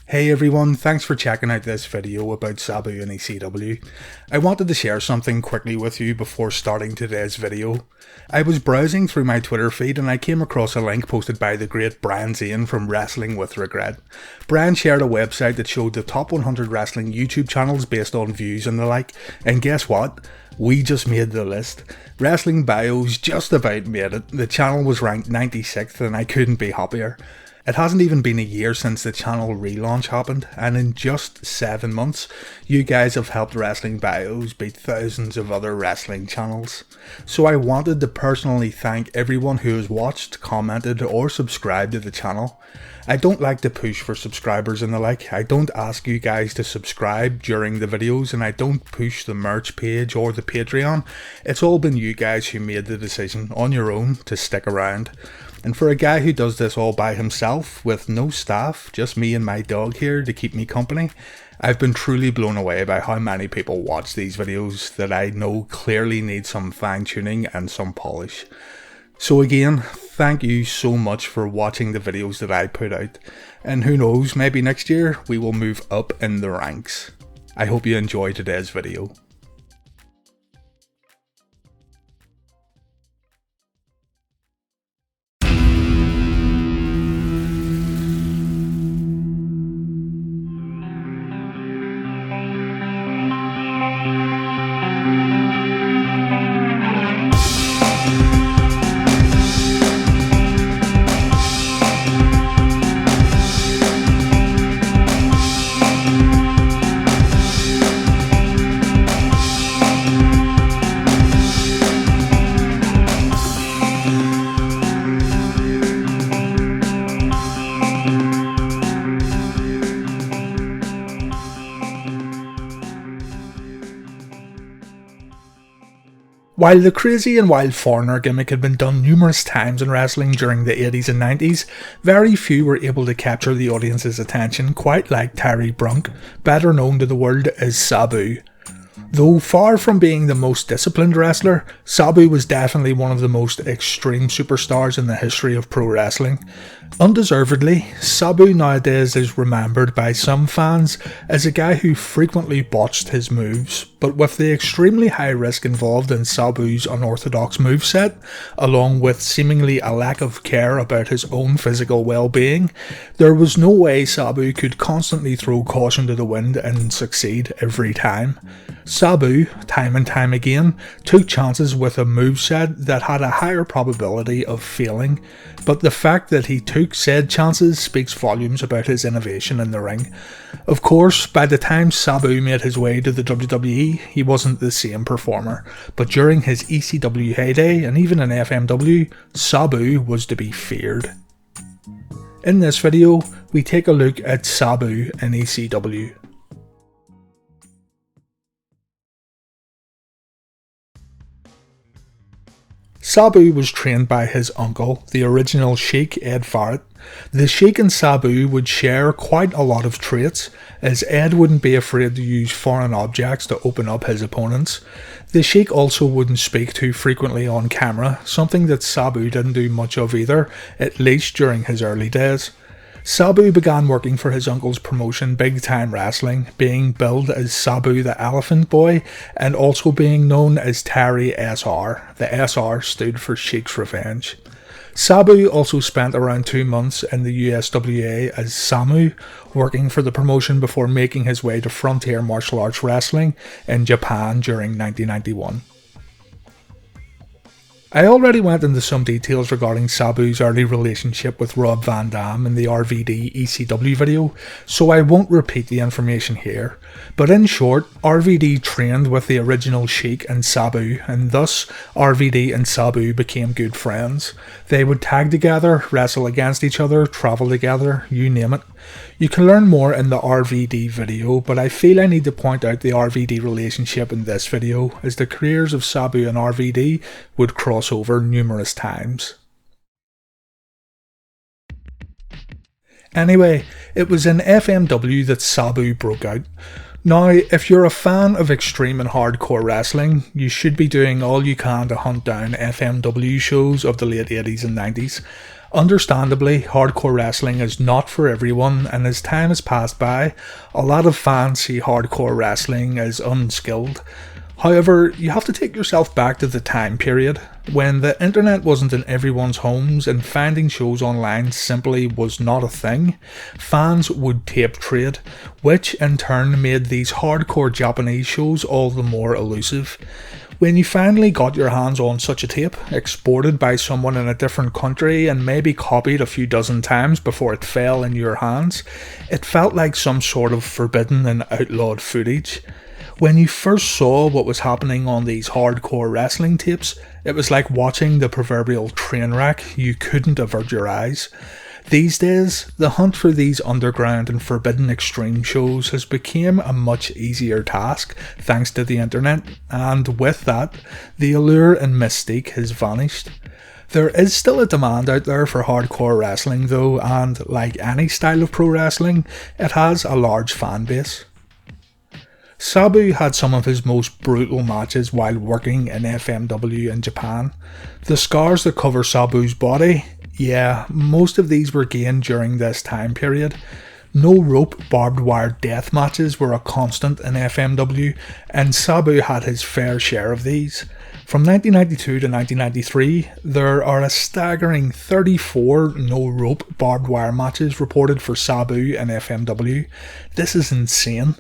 Hey everyone, thanks for checking out this video about Sabu and ECW. I wanted to share something quickly with you before starting today's video. I was browsing through my Twitter feed and I came across a link posted by the great Brian Zane from Wrestling with Regret. Brian shared a website that showed the top 100 wrestling YouTube channels based on views and the like, and guess what? We just made the list. Wrestling Bios just about made it. The channel was ranked 96th and I couldn't be happier. It hasn't even been a year since the channel relaunch happened, and in just 7 months, you guys have helped Wrestling Bios beat thousands of other wrestling channels. So I wanted to personally thank everyone who has watched, commented, or subscribed to the channel. I don't like to push for subscribers and the like. I don't ask you guys to subscribe during the videos, and I don't push the merch page or the Patreon. It's all been you guys who made the decision on your own to stick around. And for a guy who does this all by himself, with no staff, just me and my dog here to keep me company, I've been truly blown away by how many people watch these videos that I know clearly need some fine tuning and some polish. So again, thank you so much for watching the videos that I put out, and who knows, maybe next year we will move up in the ranks. I hope you enjoy today's video. While the crazy and wild foreigner gimmick had been done numerous times in wrestling during the 80s and 90s, very few were able to capture the audience's attention quite like Terry Brunk, better known to the world as Sabu. Though far from being the most disciplined wrestler, Sabu was definitely one of the most extreme superstars in the history of pro wrestling. Undeservedly, Sabu nowadays is remembered by some fans as a guy who frequently botched his moves, but with the extremely high risk involved in Sabu's unorthodox moveset, along with seemingly a lack of care about his own physical well-being, there was no way Sabu could constantly throw caution to the wind and succeed every time. Sabu, time and time again, took chances with a moveset that had a higher probability of failing, but the fact that he took said chances speaks volumes about his innovation in the ring. Of course, by the time Sabu made his way to the WWE, he wasn't the same performer, but during his ECW heyday and even in FMW, Sabu was to be feared. In this video, we take a look at Sabu in ECW. Sabu was trained by his uncle, the original Sheik Ed Farhat. The Sheik and Sabu would share quite a lot of traits, as Ed wouldn't be afraid to use foreign objects to open up his opponents. The Sheik also wouldn't speak too frequently on camera, something that Sabu didn't do much of either, at least during his early days. Sabu began working for his uncle's promotion Big Time Wrestling, being billed as Sabu the Elephant Boy and also being known as Terry SR. The SR stood for Sheik's Revenge. Sabu also spent around 2 months in the USWA as Samu, working for the promotion before making his way to Frontier Martial Arts Wrestling in Japan during 1991. I already went into some details regarding Sabu's early relationship with Rob Van Dam in the RVD ECW video, so I won't repeat the information here. But in short, RVD trained with the original Sheik and Sabu, and thus RVD and Sabu became good friends. They would tag together, wrestle against each other, travel together, you name it. You can learn more in the RVD video, but I feel I need to point out the RVD relationship in this video, as the careers of Sabu and RVD would cross over numerous times. Anyway, it was in FMW that Sabu broke out. Now, if you're a fan of extreme and hardcore wrestling, you should be doing all you can to hunt down FMW shows of the late 80s and 90s. Understandably, hardcore wrestling is not for everyone, and as time has passed by, a lot of fans see hardcore wrestling as unskilled. However, you have to take yourself back to the time period when the internet wasn't in everyone's homes and finding shows online simply was not a thing. Fans would tape trade, which in turn made these hardcore Japanese shows all the more elusive. When you finally got your hands on such a tape, exported by someone in a different country and maybe copied a few dozen times before it fell in your hands, it felt like some sort of forbidden and outlawed footage. When you first saw what was happening on these hardcore wrestling tapes, it was like watching the proverbial train wreck. You couldn't avert your eyes. These days, the hunt for these underground and forbidden extreme shows has become a much easier task thanks to the internet, and with that, the allure and mystique has vanished. There is still a demand out there for hardcore wrestling though, and like any style of pro wrestling, it has a large fan base. Sabu had some of his most brutal matches while working in FMW in Japan. The scars that cover Sabu's body, yeah, most of these were gained during this time period. No rope barbed wire death matches were a constant in FMW, and Sabu had his fair share of these. From 1992 to 1993, there are a staggering 34 no rope barbed wire matches reported for Sabu and FMW. This is insane.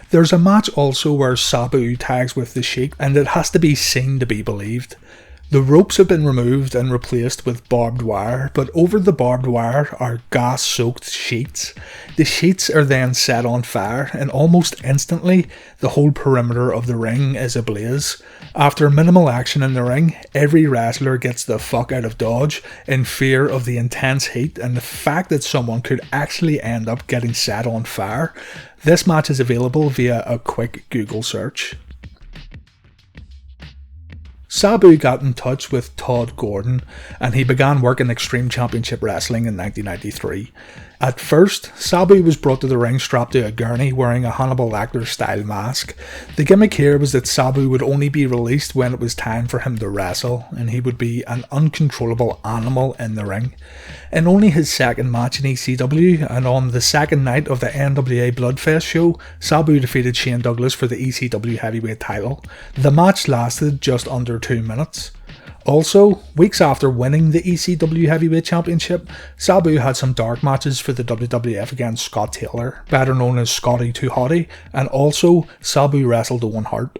There's a match also where Sabu tags with the Sheik, and it has to be seen to be believed. The ropes have been removed and replaced with barbed wire, but over the barbed wire are gas-soaked sheets. The sheets are then set on fire, and almost instantly, the whole perimeter of the ring is ablaze. After minimal action in the ring, every wrestler gets the fuck out of Dodge in fear of the intense heat and the fact that someone could actually end up getting set on fire. This match is available via a quick Google search. Sabu got in touch with Todd Gordon and he began working Extreme Championship Wrestling in 1993. At first, Sabu was brought to the ring strapped to a gurney wearing a Hannibal Lecter style mask. The gimmick here was that Sabu would only be released when it was time for him to wrestle, and he would be an uncontrollable animal in the ring. In only his second match in ECW, and on the second night of the NWA Bloodfest show, Sabu defeated Shane Douglas for the ECW Heavyweight title. The match lasted just under 2 minutes. Also, weeks after winning the ECW Heavyweight Championship, Sabu had some dark matches for the WWF against Scott Taylor, better known as Scotty 2 Hotty, and also Sabu wrestled Owen Hart.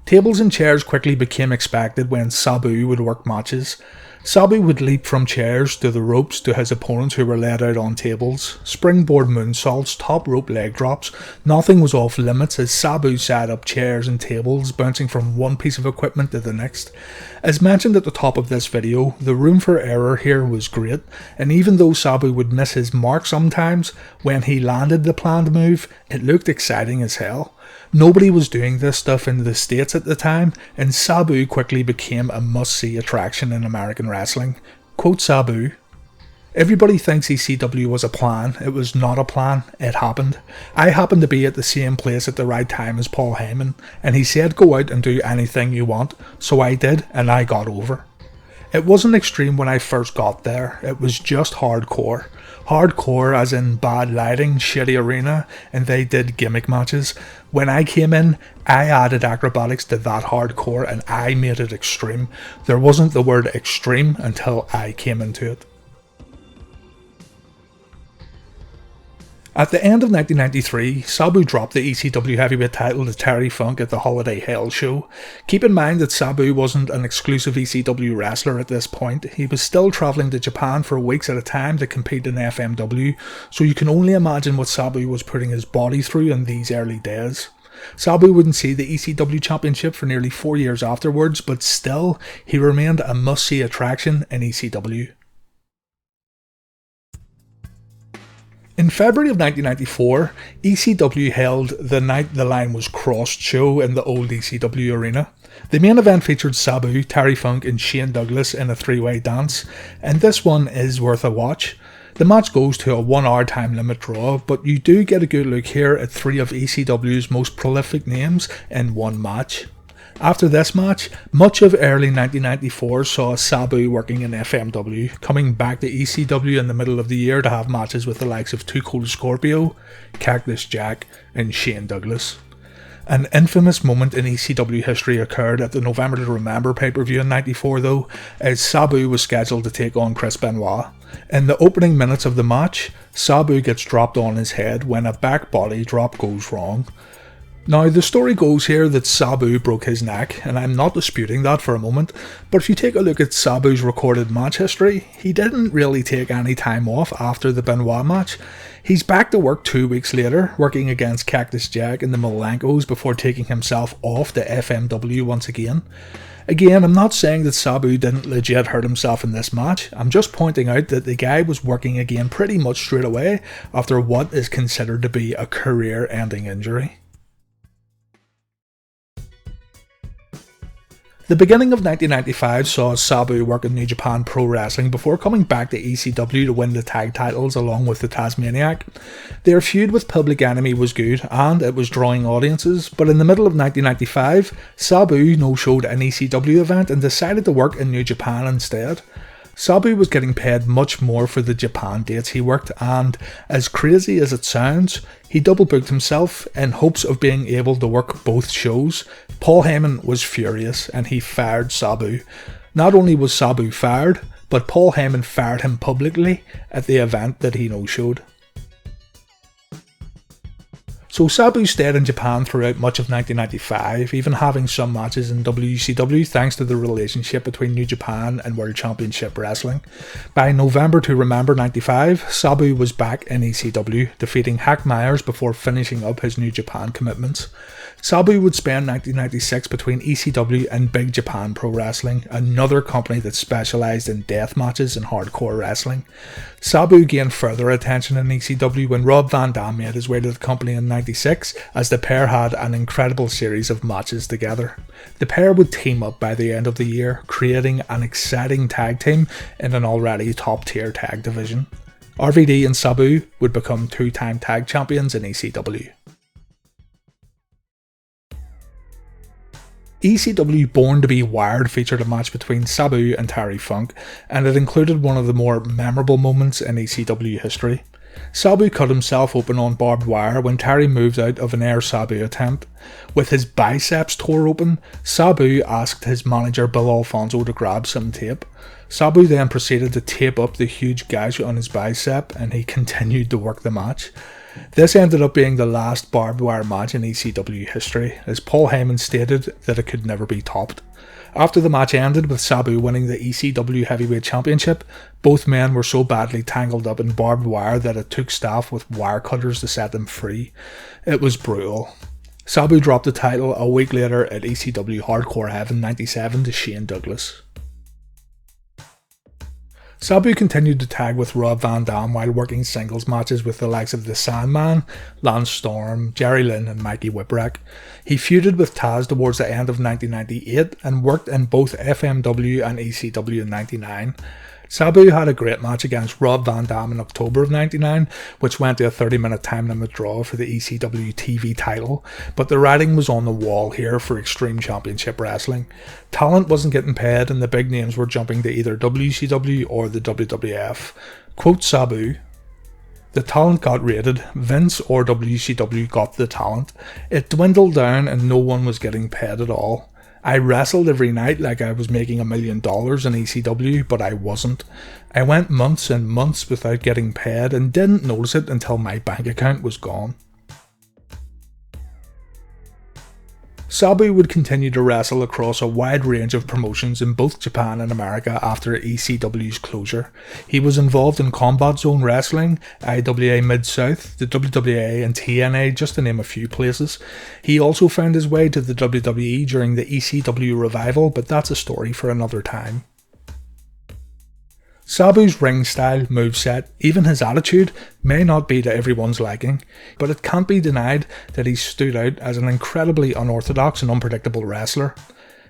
Tables and chairs quickly became expected when Sabu would work matches. Sabu would leap from chairs to the ropes to his opponents who were laid out on tables. Springboard moonsaults, top rope leg drops, nothing was off limits as Sabu set up chairs and tables, bouncing from one piece of equipment to the next. As mentioned at the top of this video, the room for error here was great, and even though Sabu would miss his mark sometimes, when he landed the planned move, it looked exciting as hell. Nobody was doing this stuff in the States at the time, and Sabu quickly became a must-see attraction in American wrestling. Quote Sabu, "Everybody thinks ECW was a plan. It was not a plan. It happened. I happened to be at the same place at the right time as Paul Heyman, and he said go out and do anything you want, so I did, and I got over. It wasn't extreme when I first got there, it was just hardcore. Hardcore as in bad lighting, shitty arena, and they did gimmick matches. When I came in, I added acrobatics to that hardcore and I made it extreme. There wasn't the word extreme until I came into it." At the end of 1993, Sabu dropped the ECW Heavyweight title to Terry Funk at the Holiday Hell show. Keep in mind that Sabu wasn't an exclusive ECW wrestler at this point. He was still travelling to Japan for weeks at a time to compete in FMW, so you can only imagine what Sabu was putting his body through in these early days. Sabu wouldn't see the ECW Championship for nearly 4 years afterwards, but still, he remained a must-see attraction in ECW. In February of 1994, ECW held the Night the Line Was Crossed show in the old ECW arena. The main event featured Sabu, Terry Funk and Shane Douglas in a three-way dance, and this one is worth a watch. The match goes to a 1 hour time limit draw, but you do get a good look here at 3 of ECW's most prolific names in one match. After this match, much of early 1994 saw Sabu working in FMW, coming back to ECW in the middle of the year to have matches with the likes of Too Cold Scorpio, Cactus Jack and Shane Douglas. An infamous moment in ECW history occurred at the November to Remember pay-per-view in 94 though, as Sabu was scheduled to take on Chris Benoit. In the opening minutes of the match, Sabu gets dropped on his head when a back body drop goes wrong. Now, the story goes here that Sabu broke his neck, and I'm not disputing that for a moment, but if you take a look at Sabu's recorded match history, he didn't really take any time off after the Benoit match. He's back to work 2 weeks later, working against Cactus Jack and the Malenkos before taking himself off to FMW once again. Again, I'm not saying that Sabu didn't legit hurt himself in this match, I'm just pointing out that the guy was working again pretty much straight away after what is considered to be a career-ending injury. The beginning of 1995 saw Sabu work in New Japan Pro Wrestling before coming back to ECW to win the tag titles along with the Tasmaniac. Their feud with Public Enemy was good and it was drawing audiences, but in the middle of 1995, Sabu no-showed an ECW event and decided to work in New Japan instead. Sabu was getting paid much more for the Japan dates he worked, and as crazy as it sounds, he double booked himself in hopes of being able to work both shows. Paul Heyman was furious and he fired Sabu. Not only was Sabu fired, but Paul Heyman fired him publicly at the event that he no-showed. So Sabu stayed in Japan throughout much of 1995, even having some matches in WCW thanks to the relationship between New Japan and World Championship Wrestling. By November to Remember 95, Sabu was back in ECW, defeating Hack Myers before finishing up his New Japan commitments. Sabu would spend 1996 between ECW and Big Japan Pro Wrestling, another company that specialised in death matches and hardcore wrestling. Sabu gained further attention in ECW when Rob Van Dam made his way to the company in 96, as the pair had an incredible series of matches together. The pair would team up by the end of the year, creating an exciting tag team in an already top tier tag division. RVD and Sabu would become 2-time tag champions in ECW. ECW Born to be Wired featured a match between Sabu and Terry Funk, and it included one of the more memorable moments in ECW history. Sabu cut himself open on barbed wire when Terry moved out of an Air Sabu attempt. With his biceps tore open, Sabu asked his manager Bill Alfonso to grab some tape. Sabu then proceeded to tape up the huge gash on his bicep, and he continued to work the match. This ended up being the last barbed wire match in ECW history, as Paul Heyman stated that it could never be topped. After the match ended with Sabu winning the ECW Heavyweight Championship, both men were so badly tangled up in barbed wire that it took staff with wire cutters to set them free. It was brutal. Sabu dropped the title a week later at ECW Hardcore Heaven 97 to Shane Douglas. Sabu continued to tag with Rob Van Dam while working singles matches with the likes of The Sandman, Lance Storm, Jerry Lynn and Mikey Whipwreck. He feuded with Taz towards the end of 1998 and worked in both FMW and ECW in 99. Sabu had a great match against Rob Van Dam in October of 99, which went to a 30-minute time limit draw for the ECW TV title, but the writing was on the wall here for Extreme Championship Wrestling. Talent wasn't getting paid and the big names were jumping to either WCW or the WWF. Quote Sabu, "The talent got rated, Vince or WCW got the talent. It dwindled down and no one was getting paid at all. I wrestled every night like I was making $1 million in ECW, but I wasn't. I went months and months without getting paid and didn't notice it until my bank account was gone." Sabu would continue to wrestle across a wide range of promotions in both Japan and America after ECW's closure. He was involved in Combat Zone Wrestling, IWA Mid-South, the WWA and TNA, just to name a few places. He also found his way to the WWE during the ECW revival, but that's a story for another time. Sabu's ring style, moveset, even his attitude may not be to everyone's liking, but it can't be denied that he stood out as an incredibly unorthodox and unpredictable wrestler.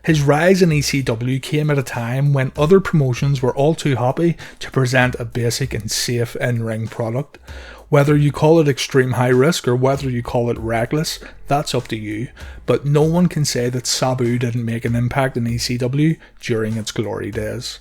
His rise in ECW came at a time when other promotions were all too happy to present a basic and safe in-ring product. Whether you call it extreme high risk or whether you call it reckless, that's up to you, but no one can say that Sabu didn't make an impact in ECW during its glory days.